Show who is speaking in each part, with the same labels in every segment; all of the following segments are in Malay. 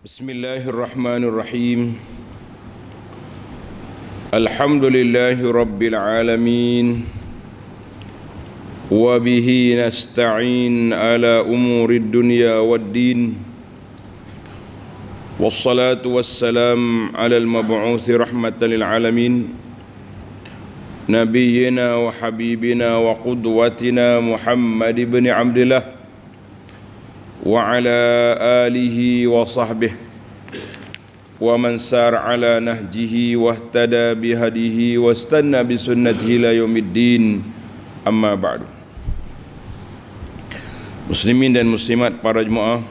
Speaker 1: Bismillahirrahmanirrahim. Alhamdulillahi rabbil alamin. Wa bihi nasta'in ala umurid dunya waddin. Wassalatu wassalam ala al-mab'uthi rahmatan lil alamin. Nabiyyina wa habibina wa qudwatina Muhammad ibn Abdillah wa ala alihi wa sahbihi wa man sar ala nahjihi wa ihtada bihadihi wa istanna bi sunnatihi ila yaumiddin, amma ba'du. Muslimin dan muslimat, para jemaah,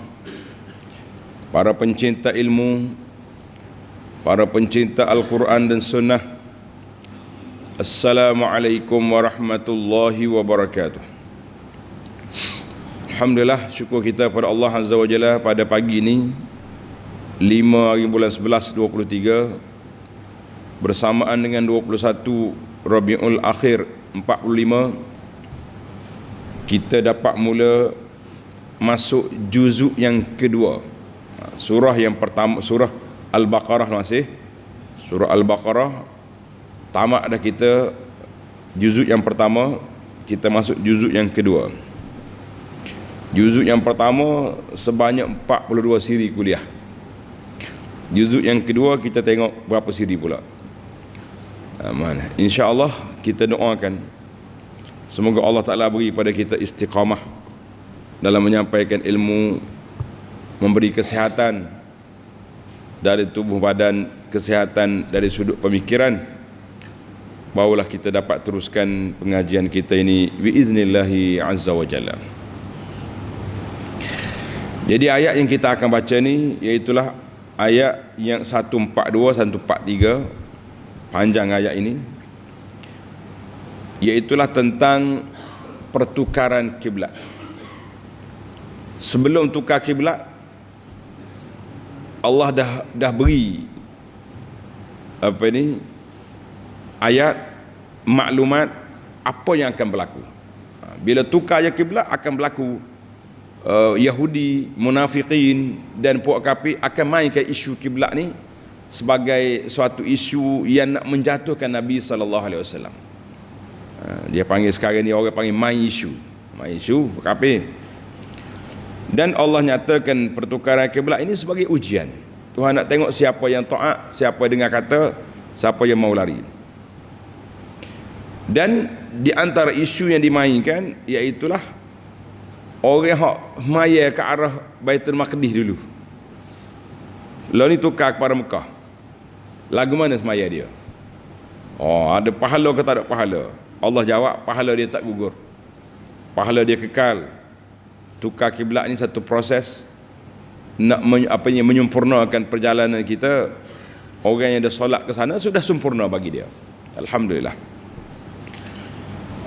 Speaker 1: para pencinta ilmu, para pencinta Al-Quran dan Sunnah, Assalamualaikum warahmatullahi wabarakatuh. Alhamdulillah, syukur kita pada Allah Azza wa Jalla pada pagi ini 5 hari bulan 11 23 bersamaan dengan 21 Rabiul Akhir 45, kita dapat mula masuk juzuk yang kedua. Surah yang pertama, surah Al-Baqarah masih. Surah Al-Baqarah tamat dah kita juzuk yang pertama, kita masuk juzuk yang kedua. Juzuk yang pertama sebanyak 42 siri kuliah. Juzuk yang kedua kita tengok berapa siri pula. Aman. InsyaAllah kita doakan semoga Allah Ta'ala beri pada kita istiqamah dalam menyampaikan ilmu, memberi kesihatan dari tubuh badan, kesihatan dari sudut pemikiran, barulah kita dapat teruskan pengajian kita ini biiznillahi azza wa jalla. Jadi ayat yang kita akan baca ni iaitulah ayat yang 142 143, panjang ayat ini, iaitulah tentang pertukaran kiblat. Sebelum tukar kiblat, Allah dah beri ayat maklumat apa yang akan berlaku. Bila tukar kiblat akan berlaku, Yahudi, munafikin dan puak kafir akan mainkan isu kiblat ni sebagai suatu isu yang nak menjatuhkan Nabi SAW. Dia panggil sekarang ni, orang panggil main isu kafir. Dan Allah nyatakan pertukaran kiblat ini sebagai ujian. Tuhan nak tengok siapa yang taat, siapa dengar kata, siapa yang mau lari. Dan di antara isu yang dimainkan iaitulah orang hak maya ke arah Baitul Maqdis dulu. Lalu ni tukar kepada Mekah. Lagu mana semaya dia? Ada pahala ke tak ada pahala? Allah jawab, pahala dia tak gugur. Pahala dia kekal. Tukar kiblat ni satu proses nak menyempurnakan perjalanan kita. Orang yang dah solat ke sana sudah sempurna bagi dia. Alhamdulillah.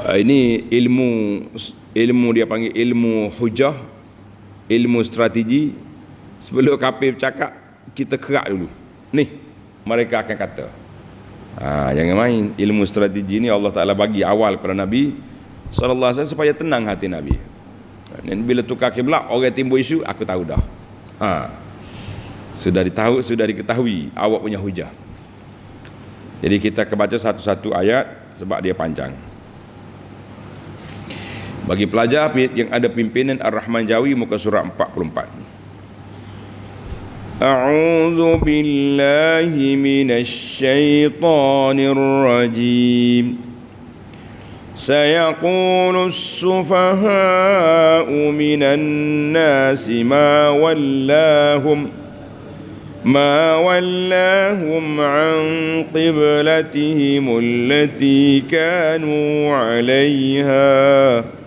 Speaker 1: Ini ilmu dia panggil ilmu hujah, ilmu strategi. Sebelum kafir bercakap, kita kerak dulu. Ni mereka akan kata. Jangan main. Ilmu strategi ni Allah Ta'ala bagi awal kepada Nabi sallallahu alaihi wasallam supaya tenang hati Nabi. Dan bila tukar kiblat, orang timbul isu, aku tahu dah. Sudah diketahui awak punya hujah. Jadi kita akan baca satu-satu ayat sebab dia panjang. Bagi pelajar yang ada pimpinan Ar-Rahman Jawi, muka surat 44. A'udzu billahi minasy syaithanir rajim. Sayaqulu as-sufaha'u minan nasi ma wallahum an qiblatihim allati kanu 'alayha.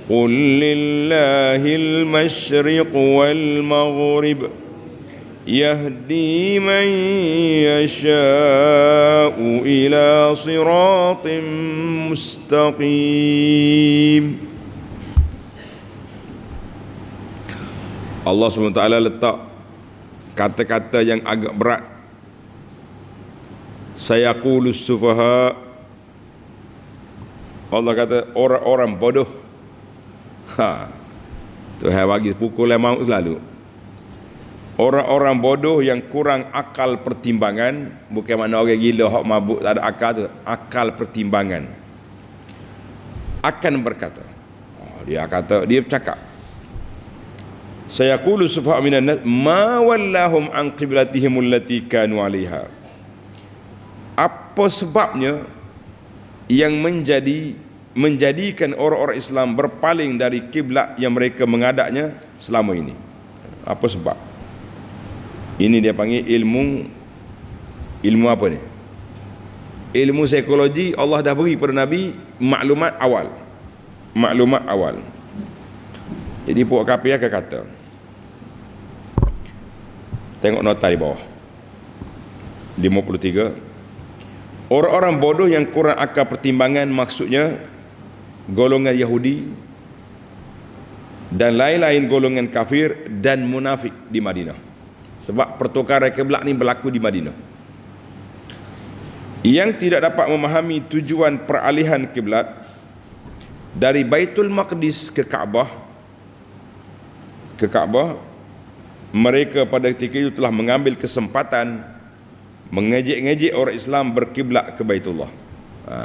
Speaker 1: قل لله المشرق والمغرب يهدي من يشاء إلى صراط مستقيم. Allah SWT letak kata-kata yang agak berat. Sayaqulus sufaha, Allah kata orang-orang bodoh. Tuhan bagi pukulan maut selalu. Orang-orang bodoh yang kurang akal pertimbangan, bukan makna orang gila hak mabuk tak ada akal tu, akal pertimbangan, akan berkata, dia bercakap, sayaqulu sufaha minan nas ma wallahum an qiblatihim allati kanu 'alaiha. Apa sebabnya yang menjadikan orang-orang Islam berpaling dari kiblat yang mereka menghadapnya selama ini? Apa sebab? Ini dia panggil ilmu apa ni? Ilmu psikologi. Allah dah beri pada Nabi maklumat awal. Jadi puak kafir akan kata, tengok nota di bawah 53, orang-orang bodoh yang kurang akal pertimbangan, maksudnya golongan Yahudi dan lain-lain golongan kafir dan munafik di Madinah. Sebab pertukaran kiblat ni berlaku di Madinah. Yang tidak dapat memahami tujuan peralihan kiblat dari Baitul Maqdis ke Kaabah, mereka pada ketika itu telah mengambil kesempatan mengejek-ngejek orang Islam berkiblat ke Baitullah.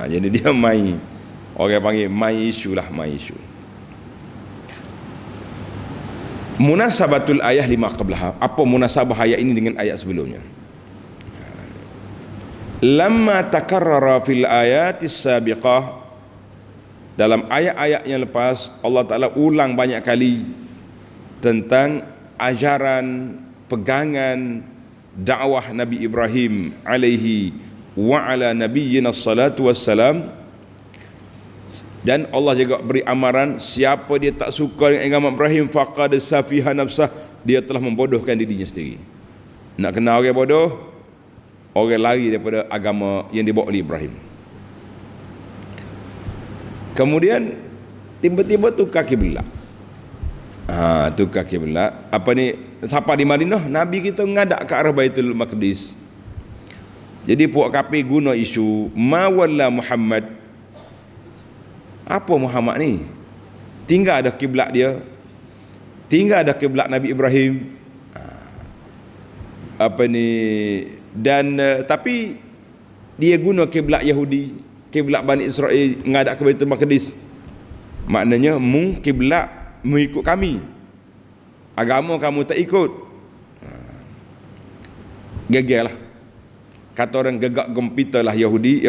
Speaker 1: Jadi dia orang panggil main isu. Munasabatul ayah lima qablaha. Apa munasabah ayat ini dengan ayat sebelumnya? Lamma takarrara fil ayatis sabiqah, dalam ayat-ayat yang lepas Allah Ta'ala ulang banyak kali tentang ajaran, pegangan dakwah Nabi Ibrahim alaihi wa ala nabiyyina salatu wassalam. Dan Allah juga beri amaran, siapa dia tak suka dengan agama Ibrahim, faqad safiha nafsah, dia telah membodohkan dirinya sendiri. Nak kenal orang bodoh, orang lari daripada agama yang dibawa oleh Ibrahim. Kemudian tiba-tiba tukar kiblat. Tukar kiblat. Apa ni? Siapa di Madinah? Nabi kita menghadap ke arah Baitul Maqdis. Jadi puak kafir guna isu ma walla Muhammad. Apa Muhammad ni? Tinggal ada kiblat dia, tinggal ada kiblat Nabi Ibrahim. Dan tapi dia guna kiblat Yahudi, kiblat Bani Israel menghadap ke Baitul Maqdis. Maknanya kiblat mengikut kami, agama kamu tak ikut. Gegelah. Kata orang gegak gempita lah Yahudi,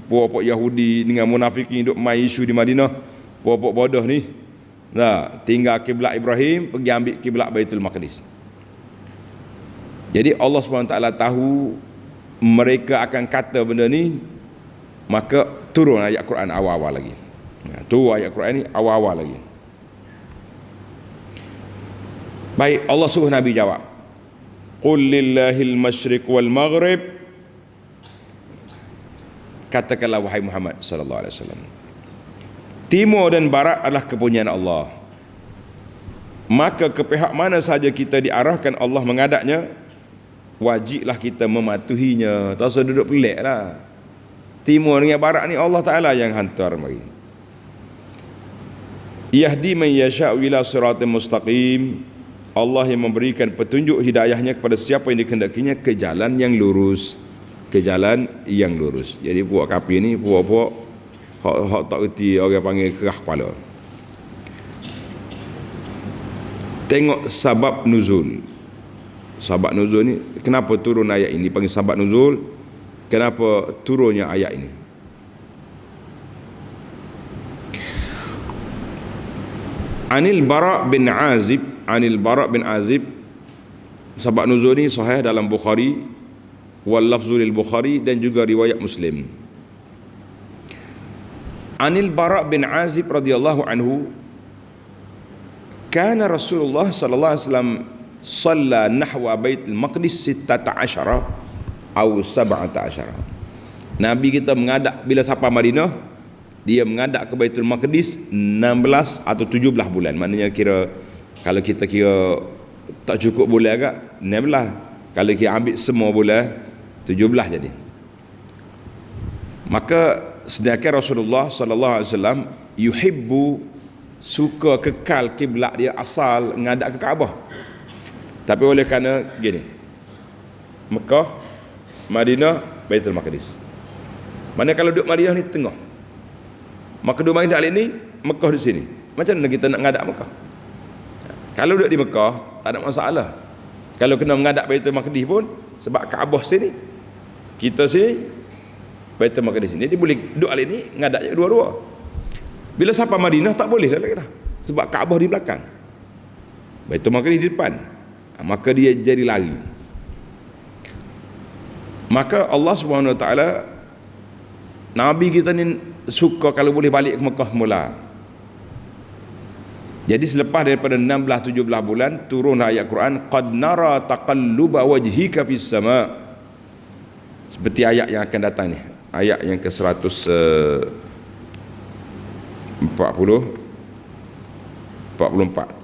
Speaker 1: puak-puak Yahudi dengan munafikin duk main isu di Madinah, puak-puak bodoh ni. Tinggal kiblat Ibrahim, pergi ambil kiblat Baitul Maqdis. Jadi Allah SWT tahu mereka akan kata benda ni, maka turun ayat Quran awal-awal lagi. Turun ayat Quran ni awal-awal lagi. Baik, Allah suruh Nabi jawab, qul lillahil masyriq wal maghrib, katakanlah wahai Muhammad sallallahu alaihi wasallam, timur dan barat adalah kepunyaan Allah. Maka ke pihak mana saja kita diarahkan Allah menghadapnya, wajiblah kita mematuhinya. Tak usah duduk pelik lah. Timur dengan barat ni Allah Ta'ala yang hantar mari. Yahdi man yasha'u ila siratal mustaqim, Allah yang memberikan petunjuk hidayahnya kepada siapa yang dikehendakinya ke jalan yang lurus. Jadi puak kafir ni puak-puak hak tak reti, orang panggil kerah kepala. Tengok sabab nuzul. Sabab nuzul ni, kenapa turun ayat ini, panggil sabab nuzul, kenapa turunnya ayat ini. Anil Bara' bin Azib, sabab nuzul ni sahih dalam Bukhari, wal lafzul Bukhari, dan juga riwayat Muslim. Anil Bara' bin Azib radhiyallahu anhu, kana Rasulullah sallallahu alaihi wasallam shalla nahwa Baitul Maqdis 16 atau 17. Nabi kita menghadap bila sampai Madinah, dia menghadap ke Baitul Maqdis 16 atau 17 bulan. Maknanya kira, kalau kita kira tak cukup bulan agak 16, kalau kita ambil semua bulan 17 jadi. Maka sedangkan Rasulullah sallallahu alaihi wasallam yuhibbu, suka kekal kiblat dia asal menghadap ke Kaabah. Tapi oleh kerana gini, Mekah, Madinah, Baitul Maqdis. Mana kalau duduk Madinah ni tengah, maka duduk Madinah ni, Mekah di sini. Macam mana kita nak ngadak Mekah? Kalau duduk di Mekah, tak ada masalah. Kalau kena mengadap Baitul Maqdis pun, sebab Kaabah sini, kita sini, Baitul Maqdis sini, dia boleh duduk alih ni, ngadak je dua-dua. Bila sampai Madinah, tak boleh dah. Sebab Kaabah di belakang, Baitul Maqdis di depan. Maka dia jadi lari. Maka Allah Subhanahu Wa Taala, Nabi kita ni suka kalau boleh balik ke Mekah mula. Jadi selepas daripada 16-17 bulan turun ayat Quran, qad nara taqalluba wajhika fis sama. Seperti ayat yang akan datang ni, ayat yang ke 144.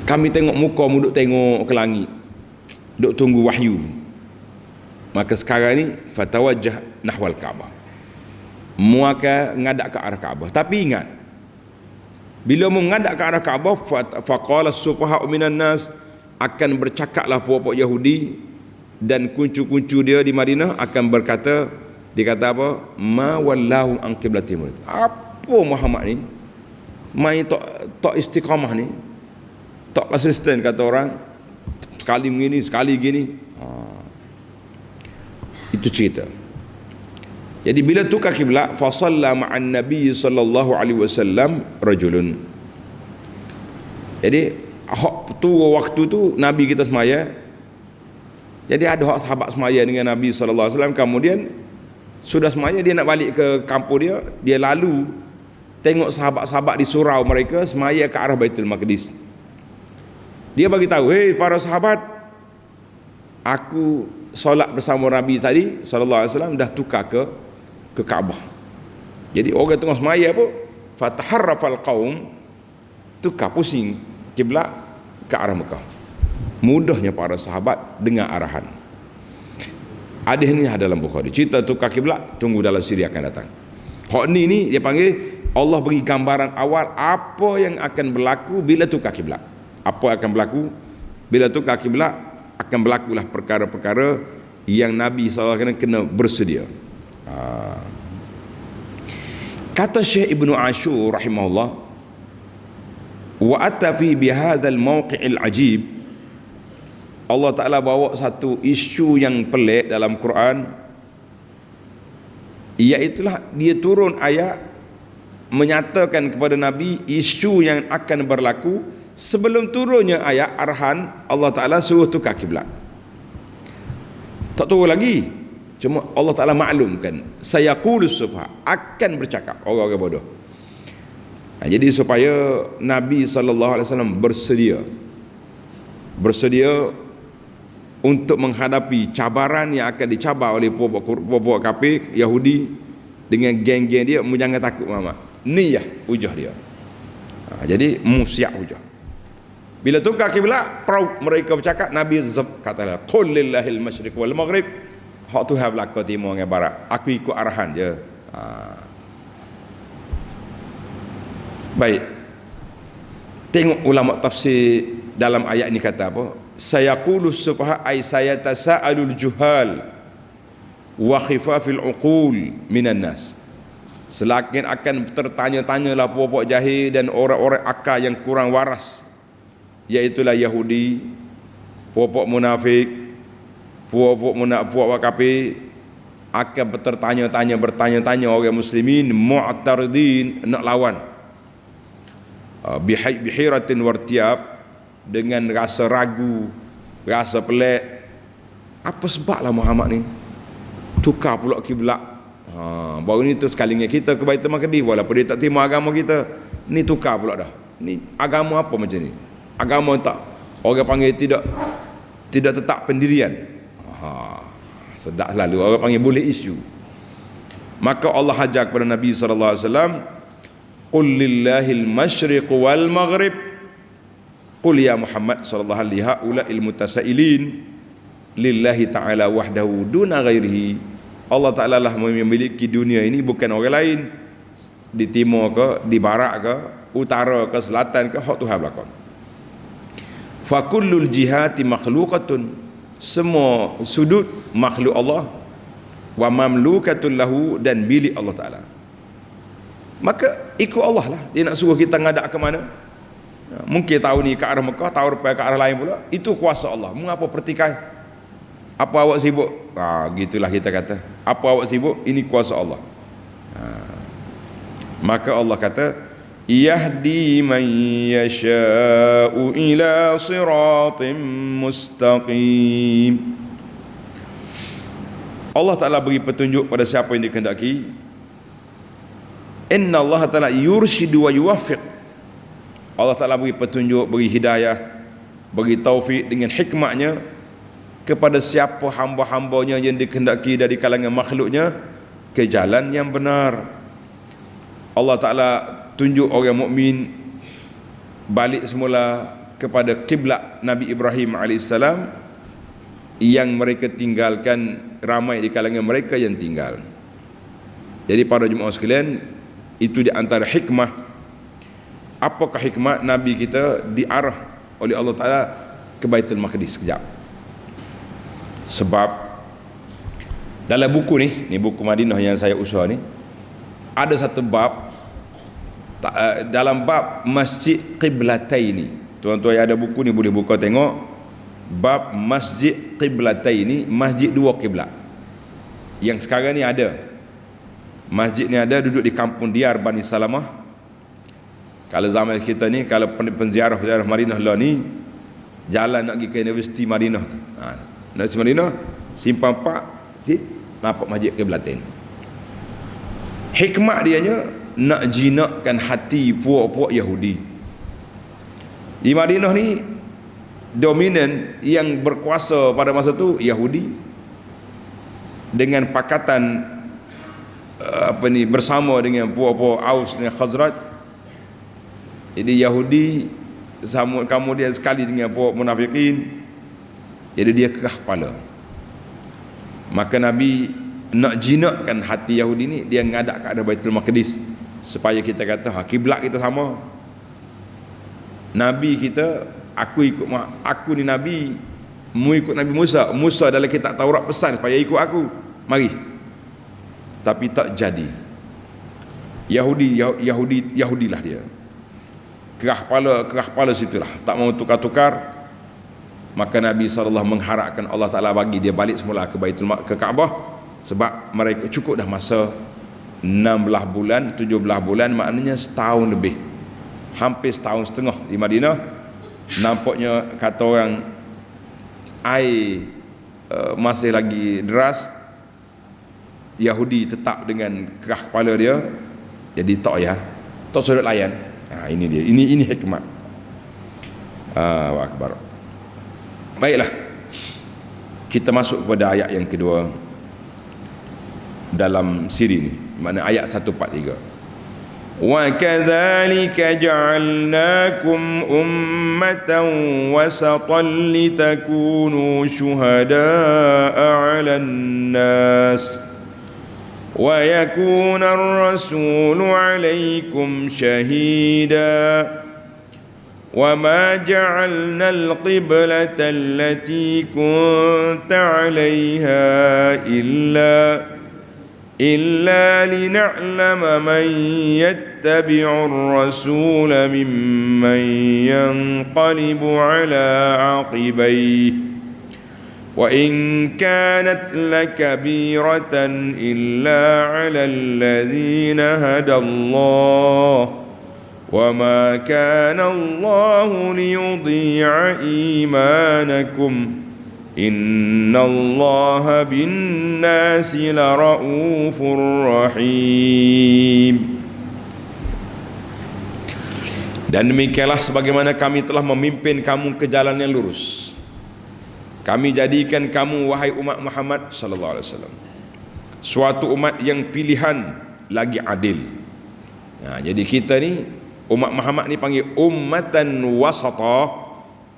Speaker 1: Kami tengok muka mu duk tengok ke langit, duk tunggu wahyu. Maka sekarang ni fatawajjah nahwal Kaabah, mu akan ngadak ke arah Kaabah. Tapi ingat, bila mu ngadak ke arah Kaabah, faqala as-sufaha minan nas, akan bercakaplah puak-puak Yahudi dan kuncu-kuncu dia di Madinah akan berkata, dia kata apa? Ma wallahu an qiblatihim. Apa Muhammad ni main tak istiqamah ni, tak konsisten, kata orang, sekali begini sekali gini. Itu cerita. Jadi bila tukar kiblat, fa shalla ma'an nabi sallallahu alaihi wasallam rajulun. Jadi hak tu waktu tu Nabi kita semaya. Jadi ada hak sahabat semaya dengan Nabi sallallahu alaihi wasallam. Kemudian sudah semaya, dia nak balik ke kampung dia, dia lalu tengok sahabat-sahabat di surau mereka semaya ke arah Baitul Maqdis. Dia bagi tahu, "Hei para sahabat, aku solat bersama Nabi tadi sallallahu alaihi wasallam dah tukar ke Kaabah." Jadi orang tengah semaya apa? Fataharrafal qaum, tukar pusing kiblat ke arah Mekah. Mudahnya para sahabat dengar arahan. Hadis ni ada dalam Bukhari. Cerita tukar kiblat tunggu dalam siri akan datang. Hak ni dia panggil Allah beri gambaran awal apa yang akan berlaku bila tukar kiblat. Apa akan berlaku bila tukar kiblat? Akan berlakulah perkara-perkara yang Nabi SAW kena bersedia. Kata Syekh Ibnu Ashur rahimahullah, wa atafi bihadzal mawqi'il ajib, Allah Ta'ala bawa satu isu yang pelik dalam Quran, iaitulah dia turun ayat menyatakan kepada Nabi isu yang akan berlaku sebelum turunnya ayat arahan Allah Ta'ala suruh tukar kiblat. Tak turun lagi, cuma Allah Ta'ala maklumkan, sayaqulus sufaha, akan bercakap orang-orang bodoh. Jadi supaya Nabi SAW bersedia untuk menghadapi cabaran yang akan dicabar oleh puak-puak kafir Yahudi dengan geng-geng dia. Jangan takut Muhammad, ni ya hujah dia. Jadi siap hujah. Bila tukar kiblat, mereka bercakap, Nabi katalah, qul lillahil masyriq wal maghrib, hak tu have belaka timur dengan barat, aku ikut arahan je. Baik, tengok ulama tafsir dalam ayat ni kata apa? Sayaqulus sufaha ay sayatasaalul juhal wa khifafil uqul minan nas. Selakin akan tertanya-tanyalah puak-puak jahil dan orang-orang akal yang kurang waras, iaitulah Yahudi, puak-puak munafik, puak-puak kafir, akan bertanya-tanya orang muslimin mu'taridin, nak lawan, bihiratin wartiab, dengan rasa ragu, rasa pelik. Apa sebablah Muhammad ni tukar pula kiblat? Baru ni tu sekali dengan kita ke Baitul Maqdis, walaupun dia tak terima agama kita, ni tukar pula dah. Ni agama apa macam ni? Agama tak, orang panggil tidak tetap pendirian. Sedap selalu orang panggil boleh isu. Maka Allah hajar kepada Nabi SAW, qul lillahil masyriq wal maghrib, qul ya Muhammad sallallahu alaihi haula'il mutasailin lillahi ta'ala wahdahu duna ghairihi. Allah Ta'ala lah memiliki dunia ini, bukan orang lain. Di timur ke, di barat ke, utara ke, selatan ke, hak Tuhan belakang. Fa kullul jihati makhluqatun, semua sudut makhluk Allah, wa mamlukatun lahu, dan milik Allah Ta'ala. Maka ikut Allah lah, dia nak suruh kita ngadak ke mana. Mungkin tahu ni ke arah Mekah, tahu rupanya ke arah lain pula, itu kuasa Allah. Mengapa pertikai? Apa awak sibuk? Gitulah kita kata, apa awak sibuk? Ini kuasa Allah. Maka Allah kata, yahdi man yasha'u ila siratim mustaqim. Allah Ta'ala beri petunjuk pada siapa yang dikehendaki. Inna Allah Ta'ala yurshidu wa yuwaffiq. Allah Ta'ala beri petunjuk, beri hidayah, beri taufik dengan hikmahnya kepada siapa hamba-hambanya yang dikehendaki dari kalangan makhluknya ke jalan yang benar. Allah Ta'ala tunjuk orang mukmin balik semula kepada kiblat Nabi Ibrahim AS yang mereka tinggalkan, ramai di kalangan mereka yang tinggal. Jadi para jemaah sekalian, itu di antara hikmah. Apakah hikmah Nabi kita diarah oleh Allah Ta'ala ke Baitul Maqdis sekejap? Sebab dalam buku ni buku Madinah yang saya usaha ni, ada satu bab, dalam bab Masjid Qiblataini. Tuan-tuan yang ada buku ni boleh buka tengok bab Masjid Qiblataini, masjid dua kiblat. Yang sekarang ni ada, masjid ni ada duduk di kampung Diyar Bani Salamah. Kalau zaman kita ni, kalau penziarah Madinah lah ni, jalan nak pergi ke Universiti Madinah tu, Universiti Madinah simpang 4 nampak Masjid Qiblatain. Hikmah dianya nak jinakkan hati puak-puak Yahudi. Di Madinah ni dominan yang berkuasa pada masa tu Yahudi, dengan pakatan bersama dengan puak-puak Aus dan Khazraj. Jadi Yahudi kemudian sekali dengan puak munafikin, jadi dia kerah kepala. Maka Nabi nak jinakkan hati Yahudi ni, dia ngadak ke arah Baitul Maqdis supaya kita kata kiblat kita sama. Nabi kita, aku ni Nabi, mu ikut Nabi Musa. Musa dalam kitab Taurat pesan supaya ikut aku, mari. Tapi tak jadi. Yahudilah dia. Kerah kepala situlah, tak mau tukar-tukar. Maka Nabi SAW mengharapkan Allah Ta'ala bagi dia balik semula ke ke Kaabah. Sebab mereka cukup dah masa 16 bulan, 17 bulan, maknanya setahun lebih, hampir setahun setengah di Madinah. Nampaknya kata orang air masih lagi deras, Yahudi tetap dengan kerah kepala dia, jadi tak sudut layan. Ini dia, ini hikmah. Allahu Akbar. Baiklah, kita masuk kepada ayat yang kedua dalam siri ni, mana ayat 143. Wa kadzalika ja'alnakum ummatan wasatan litakunu syuhada'a 'alan nas wa yakuna ar-rasulu 'alaykum shahida wa ma ja'alna al-qiblata allati kunta 'alayha إلا لنعلم من يتبع الرسول ممن ينقلب على عقبيه وإن كانت لكبيرة إلا على الذين هدى الله وما كان الله ليضيع إيمانكم innallaha binnasi laraufur rahim. Dan demikianlah sebagaimana kami telah memimpin kamu ke jalan yang lurus, kami jadikan kamu wahai umat Muhammad sallallahu alaihi wasallam suatu umat yang pilihan lagi adil. Jadi kita ni umat Muhammad ni panggil ummatan wasata,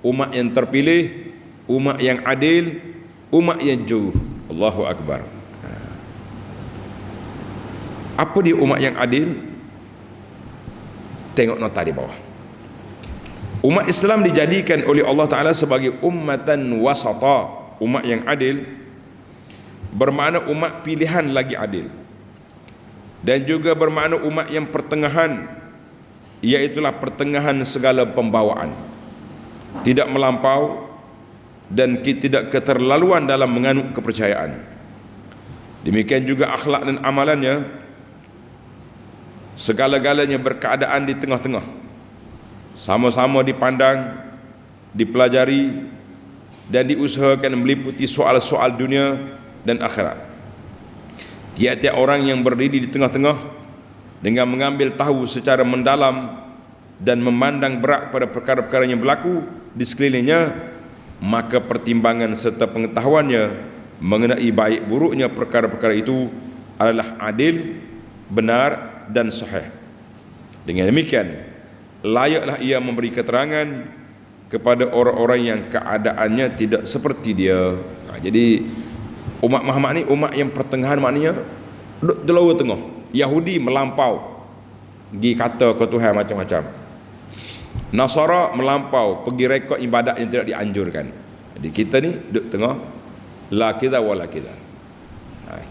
Speaker 1: umat yang terpilih, umat yang adil, umat yang jauh. Allahu Akbar. Apa dia umat yang adil? Tengok nota di bawah. Umat Islam dijadikan oleh Allah Ta'ala sebagai ummatan wasata, umat yang adil, bermakna umat pilihan lagi adil, dan juga bermakna umat yang pertengahan, iaitulah pertengahan segala pembawaan, tidak melampau dan tidak keterlaluan dalam menganut kepercayaan. Demikian juga akhlak dan amalannya, segala-galanya berkeadaan di tengah-tengah, sama-sama dipandang, dipelajari dan diusahakan meliputi soal-soal dunia dan akhirat. Tiap-tiap orang yang berdiri di tengah-tengah dengan mengambil tahu secara mendalam dan memandang berat pada perkara-perkara yang berlaku di sekelilingnya, maka pertimbangan serta pengetahuannya mengenai baik buruknya perkara-perkara itu adalah adil, benar dan sahih. Dengan demikian, layaklah ia memberi keterangan kepada orang-orang yang keadaannya tidak seperti dia. Jadi umat Muhammad ni umat yang pertengahan, maknanya di luar tengah. Yahudi melampau, pergi kata ke Tuhan macam-macam. Nasara melampau, pergi rekod ibadat yang tidak dianjurkan. Jadi kita ni duduk tengah, la kita wala kita.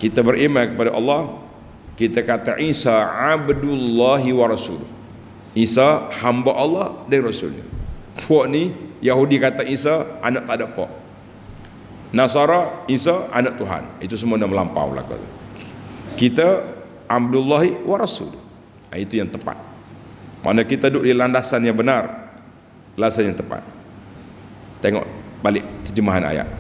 Speaker 1: Kita beriman kepada Allah, kita kata Isa abdullahi wa rasuluh. Isa hamba Allah dan Rasulnya. Puak ni Yahudi kata Isa anak tak ada pak, Nasara Isa anak Tuhan. Itu semua dah melampau belaka. Kita abdullahi wa rasuluh, itu yang tepat. Mana kita duduk di landasan yang benar, landasan yang tepat. Tengok balik terjemahan ayat.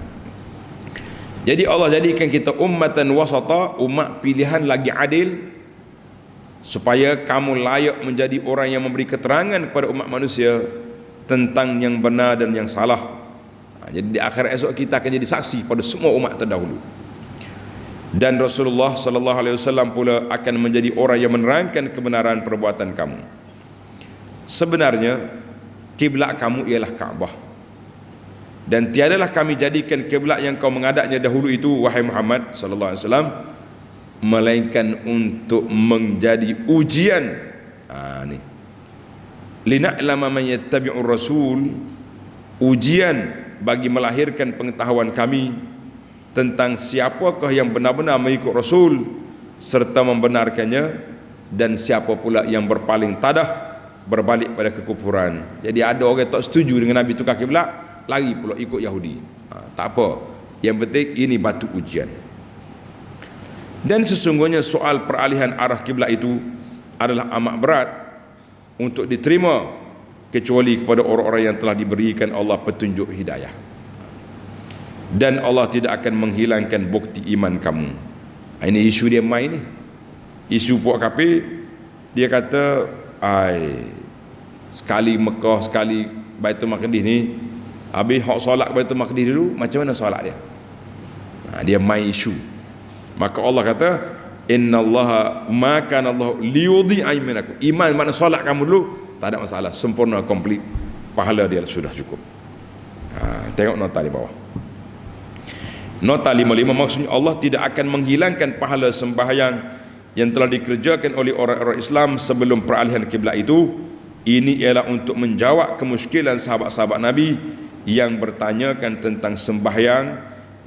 Speaker 1: Jadi Allah jadikan kita ummatan wasata, umat pilihan lagi adil, supaya kamu layak menjadi orang yang memberi keterangan kepada umat manusia tentang yang benar dan yang salah. Jadi di akhirat esok kita akan jadi saksi pada semua umat terdahulu. Dan Rasulullah sallallahu alaihi wasallam pula akan menjadi orang yang menerangkan kebenaran perbuatan kamu. Sebenarnya kiblat kamu ialah Kaabah, dan tiadalah kami jadikan kiblat yang kau menghadapnya dahulu itu, wahai Muhammad sallallahu alaihi wasallam, melainkan untuk menjadi ujian. Ni lina'lama man yattabi'ur rasul, ujian bagi melahirkan pengetahuan kami tentang siapakah yang benar-benar mengikut Rasul serta membenarkannya, dan siapa pula yang berpaling tadah berbalik pada kekufuran. Jadi ada orang tak setuju dengan Nabi tukar kiblat, lari pula ikut Yahudi. Tak apa, yang penting ini batu ujian. Dan sesungguhnya soal peralihan arah kiblat itu adalah amat berat untuk diterima, kecuali kepada orang-orang yang telah diberikan Allah petunjuk hidayah. Dan Allah tidak akan menghilangkan bukti iman kamu. Ini isu dia main ni. Isu puak kafir, dia kata sekali Mekah, sekali Baitul Maqdis ni, habis hak solat Baitul Maqdis dulu, macam mana solat dia? Dia main isu. Maka Allah kata, innallaha ma kana Allah liyudhi'a imanakum. Iman makna solat kamu dulu, tak ada masalah, sempurna, komplit, pahala dia sudah cukup. Tengok nota di bawah. Nota 55, maksudnya Allah tidak akan menghilangkan pahala sembahyang yang telah dikerjakan oleh orang-orang Islam sebelum peralihan kiblat itu. Ini ialah untuk menjawab kemuskilan sahabat-sahabat Nabi yang bertanyakan tentang sembahyang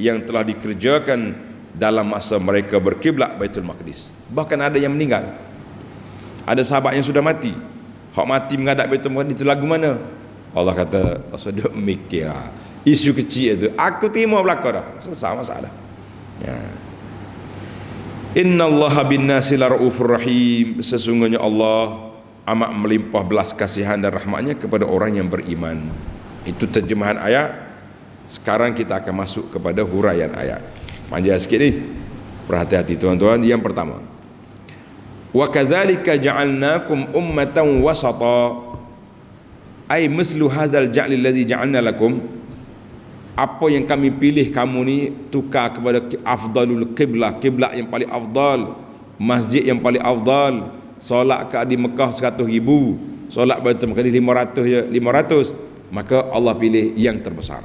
Speaker 1: yang telah dikerjakan dalam masa mereka berkiblat Baitul Maqdis. Bahkan ada yang meninggal, ada sahabat yang sudah mati. Hak mati menghadap Baitul Maqdis itu lagu mana? Allah kata, tak sedap mikir lah. Isu kecil itu aku terima belakang dah, selesai masalah. Innallaha bin-nasi laraufur rahim. Sesungguhnya Allah amat melimpah belas kasihan dan rahmatnya kepada orang yang beriman. Itu terjemahan ayat. Sekarang kita akan masuk kepada huraian ayat. Panjang sikit ni, berhati-hati tuan-tuan. Yang pertama, wa kadzalika ja'alnakum ummatan wasata, ay mislu hadzal ja'li allazi ja'alna lakum. Apa yang kami pilih kamu ni tukar kepada afdalul qiblah, kiblat yang paling afdal, masjid yang paling afdal. Solat di Mekah 100,000, solat Baitul Maqdis 500 je, 500. Maka Allah pilih yang terbesar.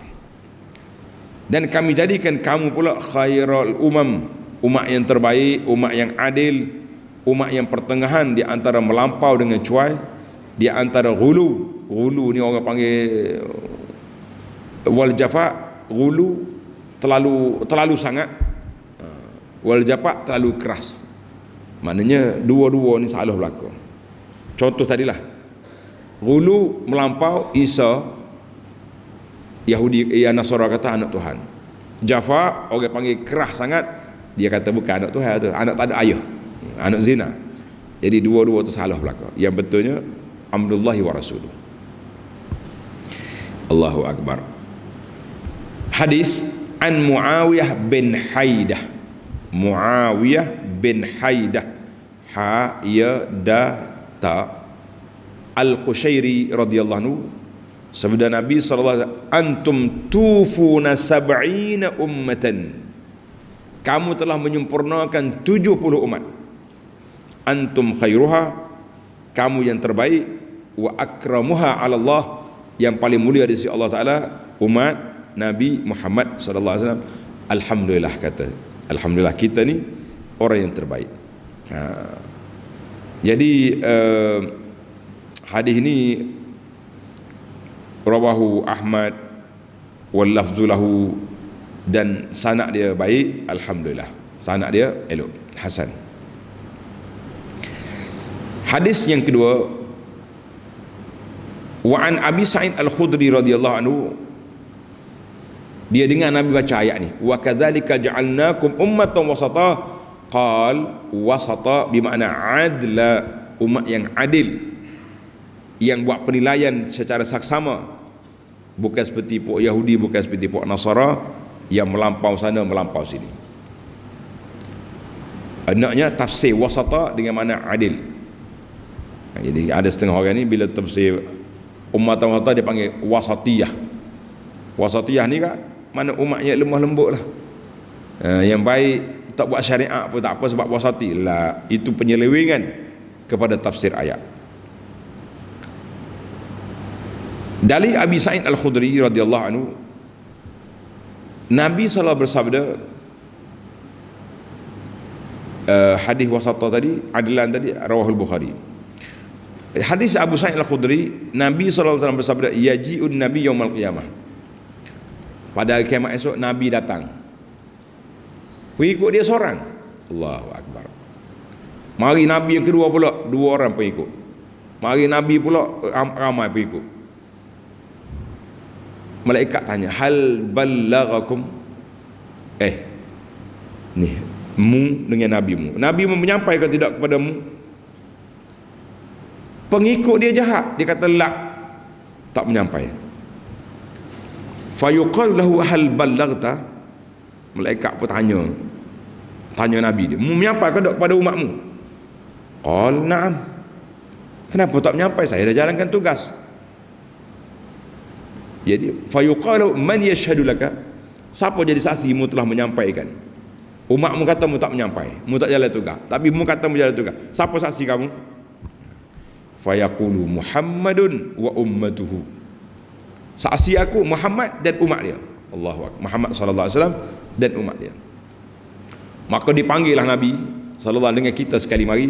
Speaker 1: Dan kami jadikan kamu pula khairul umam, umat yang terbaik, umat yang adil, umat yang pertengahan di antara melampau dengan cuai, di antara ghulu, Ghulu ni orang panggil wal jafa. Ghulu terlalu sangat, wal jafa terlalu keras. Maknanya dua-dua ni salah berlaku. Contoh tadilah, ghulu melampau, Isa Yahudi Nasara kata anak Tuhan. Jafa orang panggil keras sangat, dia kata bukan anak Tuhan tu, anak tak ada ayah, anak zina. Jadi dua-dua tu salah belaka. Yang betulnya Abdullahi wa Rasuluh. Allahu Akbar. Hadis an Muawiyah bin Haidah. Muawiyah bin Haidah, ha ya da ta, Al-Qushairi radhiyallahu anhu, sabda Nabi sallallahu alaihi wasallam, antum tufuna sab'ina ummatan, kamu telah menyempurnakan 70 umat. Antum khairuha, kamu yang terbaik. Wa akramuha 'ala Allah, yang paling mulia di sisi Allah Taala, umat Nabi Muhammad sallallahu alaihi wasallam. Alhamdulillah, kata, alhamdulillah kita ni orang yang terbaik. Jadi hadis ini rawahu Ahmad wal lafzu lahu, dan sanad dia baik, alhamdulillah, sanad dia elok, hasan. Hadis yang kedua, wa an Abi Sa'id Al-Khudri radhiyallahu anhu, dia dengar Nabi baca ayat ni, wa kadzalika ja'alnakum ummatan wasata, qal wasata bermakna adla, umat yang adil, yang buat penilaian secara saksama, bukan seperti puak Yahudi, bukan seperti puak Nasara yang melampau sana melampau sini. Anaknya tafsir wasata dengan makna adil. Jadi ada setengah orang ni bila tafsir ummatan wasata dia panggil wasatiyah. Wasatiyah ni kan mana umat yang lemah lembut lah, yang baik, tak buat syariat pun tak apa sebab wasati lah. Itu penyelewengan kepada tafsir ayat. Dari Abi Sa'id Al-Khudri radhiyallahu anhu, Nabi SAW bersabda, hadis wasata tadi, adilan tadi, rawahul Bukhari. Hadis Abu Sa'id Al-Khudri, Nabi SAW bersabda, yaji'un Nabi yaumal qiyamah, pada hari kiamat esok Nabi datang, pengikut dia seorang. Allahu Akbar. Mari Nabi yang kedua pula, 2 orang pengikut. Mari Nabi pula ramai pengikut. Malaikat tanya, hal ballaghakum, ni mu dengan nabimu, nabimu menyampaikan tidak kepadamu? Pengikut dia jahat, dia kata la, tak menyampaikan. Fayuqal lahu hal ballaghta, malaikat pun tanya Nabi dia, mu menyampaikan tak kepada umatmu? Qal na'am. Kenapa tak menyampaikan? Saya dah jalankan tugas. Jadi fayuqalu man yashhadu laka, siapa jadi saksi mu telah menyampaikan? Umatmu kata mu tak menyampaikan, mu tak jalan tugas, tapi mu kata mu jalan tugas. Siapa saksi kamu? Fayaqulu Muhammadun wa ummatuhu, saksi aku Muhammad dan umat dia. Allahu Akbar. Muhammad sallallahu alaihi wasallam dan umat dia. Maka dipanggillah Nabi sallallahu alaihi dengan kita sekali mari.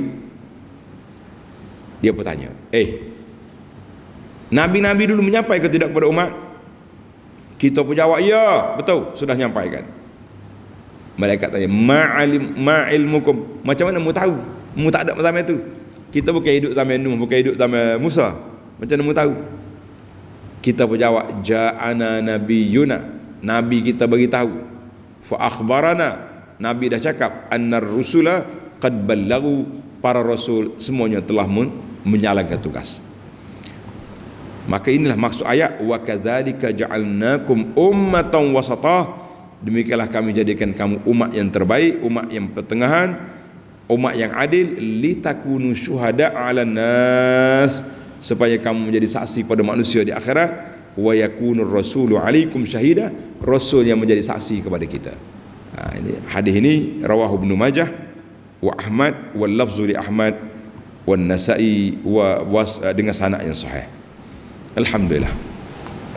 Speaker 1: Dia bertanya, Nabi-Nabi dulu menyampaikan tidak kepada umat? Kita pun jawab, ya, betul, sudah menyampaikan. Malaikat tanya, ma'ilmukum, macam mana mu tahu? Mu tak ada zaman itu. Kita bukan hidup zaman Nuh, bukan hidup zaman Musa. Macam mana mu tahu? Kita pun jawab, ja'ana nabiyuna, Nabi kita beritahu. Fa akhbarana, Nabi dah cakap, annar rusula qad ballagu, para rasul semuanya telah menjalankan tugas. Maka inilah maksud ayat, wa kadzalika ja'alnakum ummatan wasata, demikianlah kami jadikan kamu umat yang terbaik, umat yang pertengahan, umat yang adil, litakunu syuhada 'alan nas, supaya kamu menjadi saksi pada manusia di akhirat, wa yakunur rasulu 'alaikum syahida, rasul yang menjadi saksi kepada kita. Ini hadis ini rawahu Ibnu Majah wa Ahmad wal lafzu li Ahmad wan Nasa'i dengan sanad yang sahih. Alhamdulillah.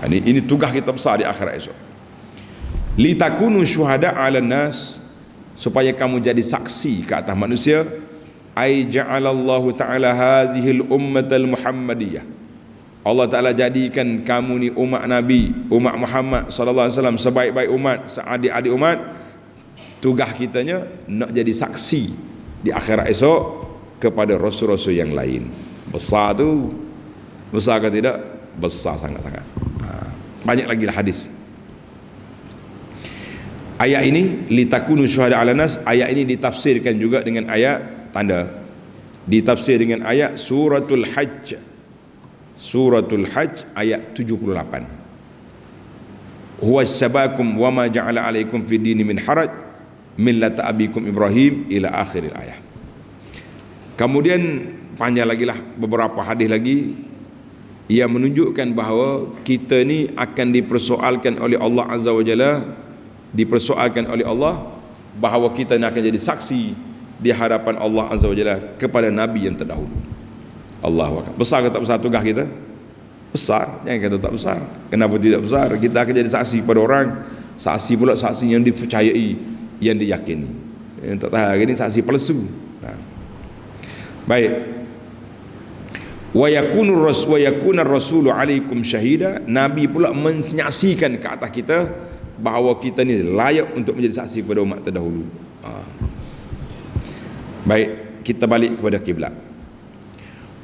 Speaker 1: Ini tugas kita besar di akhirat esok. Litakunu syuhada 'alan nas, supaya kamu jadi saksi ke atas manusia. Ai ja'alallahu ta'ala hadhil ummatal muhammadiyah, Allah Ta'ala jadikan kamu ni umat Nabi, umat Muhammad sallallahu alaihi wasallam sebaik-baik umat, seadik-adik umat. Tugas kitanya nak jadi saksi di akhirat esok kepada rasul-rasul yang lain. Besar tu, besar ke tidak? Besar sangat-sangat. Banyak lagi lah hadis. Ayat ini litakunu syuhada 'alan nas, ayat ini ditafsirkan juga dengan ayat tanda. Ditafsir dengan ayat suratul Hajj. Suratul Hajj ayat 78. Huwa sabakum wa ma ja'ala 'alaikum fid dini min haraj millata abikum Ibrahim ila akhiril ayat. Kemudian panjang lagi lah beberapa hadis lagi yang menunjukkan bahawa kita ni akan dipersoalkan oleh Allah Azza wa Jalla, dipersoalkan oleh Allah bahawa kita ni akan jadi saksi di hadapan Allah Azza wa Jalla kepada Nabi yang terdahulu. Allahu Akbar. Besar ke tak besar tugas kita? Besar. Jangan kata tak besar. Kenapa tidak besar? Kita akan jadi saksi pada orang. Saksi pula saksi yang dipercayai, yang diyakini. Yang tak tahu hari ini saksi palsu. Baik. Wa yakuna rasulu alaikum syahida. Nabi pula menyaksikan ke atas kita bahawa kita ni layak untuk menjadi saksi kepada umat terdahulu. Baik, kita balik kepada kiblat.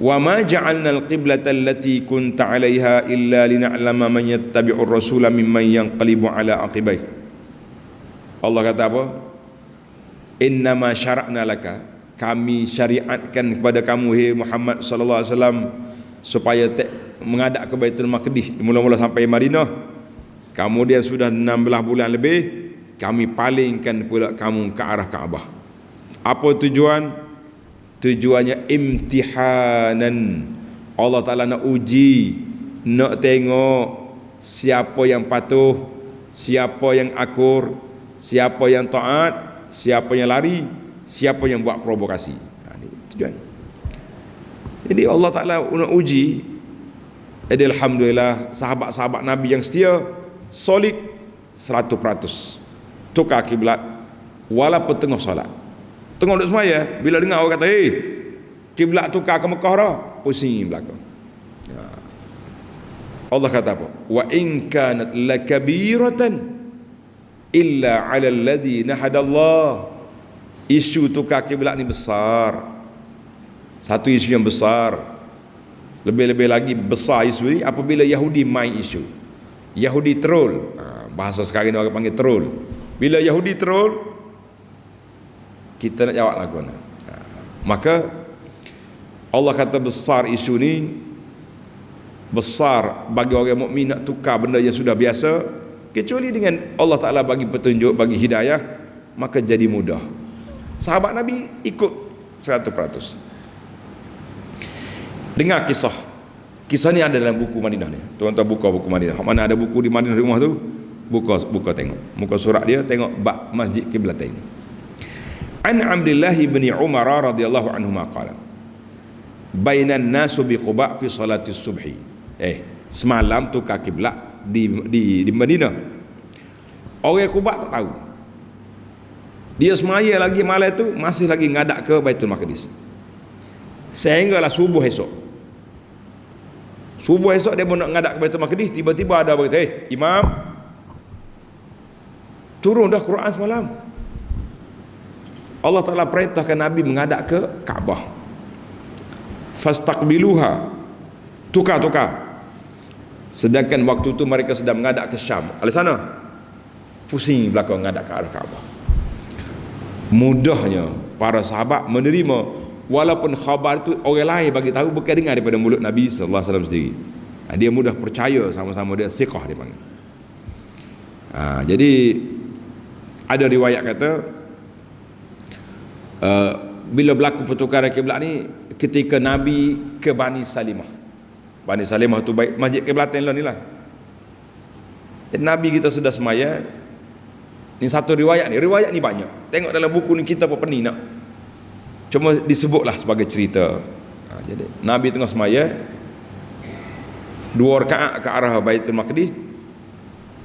Speaker 1: Wa ma ja'alna al-qiblata allati kunta 'alaiha illa lina'lama man yattabi'ur rasula mimman yanqalibu 'ala aqibaihi. Allah kata apa? Innama syara'na laka, kami syariatkan kepada kamu hai Muhammad sallallahu alaihi wasallam supaya menghadap ke Baitul Maqdis mula-mula sampai Madinah. Kemudian sudah 16 bulan lebih kami palingkan pula kamu ke arah Kaabah. Apa tujuan? Tujuannya imtihanan. Allah Ta'ala nak uji, nak tengok siapa yang patuh, siapa yang akur, siapa yang taat, siapa yang lari, siapa yang buat provokasi. Ini tujuan. Jadi Allah Ta'ala nak uji. Jadi alhamdulillah sahabat-sahabat Nabi yang setia solid 100%. Tukar kiblat walaupun tengah solat. Tengok duduk semaya, bila dengar orang kata, "Hei, kiblat tukar ke Mekah dah," pusing belakang. Allah kata apa? Wa in kanat lakabiratan illa 'alal ladzina hadallah. Isu tukar kiblat ni besar. Satu isu yang besar. Lebih-lebih lagi besar isu ni apabila Yahudi main isu. Yahudi troll. Bahasa sekarang ni orang panggil troll. Bila Yahudi troll, kita nak jawab lagu mana? Maka Allah kata besar isu ni, besar bagi orang mukmin nak tukar benda yang sudah biasa, kecuali dengan Allah Ta'ala bagi petunjuk, bagi hidayah, maka jadi mudah. Sahabat Nabi ikut 100%. Dengar kisah. Kisah ni ada dalam buku Madinah ni. Tuan-tuan buka buku Madinah. Mana ada buku di Madinah di rumah tu, buka tengok. Muka surat dia tengok bab Masjid Qiblatain. An Abdullah bin Umar radhiyallahu anhuma qala bainan nasu bi Quba fi salati subhi. Semalam tukar kiblat di Madinah. Orang Quba tak tahu. Dia semaya lagi malam tu masih lagi ngadak ke Baitul Maqdis. Sehinggalah subuh esok. Subuh esok dia nak ngadak ke Baitul Maqdis, tiba-tiba ada berkata, "Imam, turun dah Quran semalam." Allah Ta'ala perintahkan Nabi menghadap ke Kaabah. Fastaqbiluha. Tukar. Sedangkan waktu itu mereka sedang menghadap ke Syam. Oleh sana pusing belakang menghadap ke arah Kaabah. Mudahnya para sahabat menerima, walaupun khabar itu orang lain bagi tahu, bukan dengar daripada mulut Nabi sallallahu alaihi wasallam sendiri. Dia mudah percaya, sama-sama dia thiqah dia panggil. Jadi ada riwayat kata bila berlaku pertukaran kiblat ni ketika Nabi ke Bani Salimah. Bani Salimah tu baik Masjid Qiblatain lah ni lah. Nabi kita sudah semaya. Ni satu riwayat ni. Riwayat ni banyak. Tengok dalam buku ni kita apa ni nak. Cuma disebutlah sebagai cerita. Jadi Nabi tengah semaya, 2 rakaat ke arah Baitul Maqdis,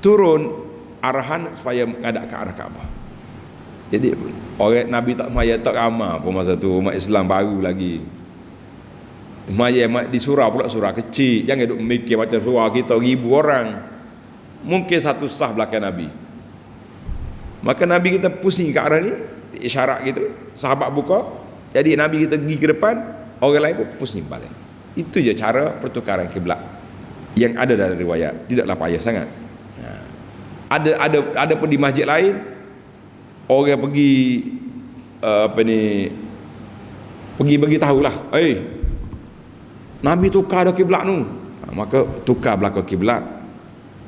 Speaker 1: turun arahan supaya menghadap ke arah Kaabah. Jadi orang Nabi tak semaya tak ramai pun masa tu, umat Islam baru lagi. di surau pula, surau kecil. Jangan duk mikir macam surau kita 1000 orang. Mungkin satu sah belakang Nabi. Maka Nabi kita pusing ke arah ni, isyarat gitu, sahabat buka, jadi Nabi kita pergi ke depan, orang lain pun pusing balik. Itu je cara pertukaran kiblat yang ada dalam riwayat. Tidaklah payah sangat. Ada pun di masjid lain, orang pergi pergi bagi tahulah, Nabi tukar dah kiblat tu. Maka tukar belakang kiblat.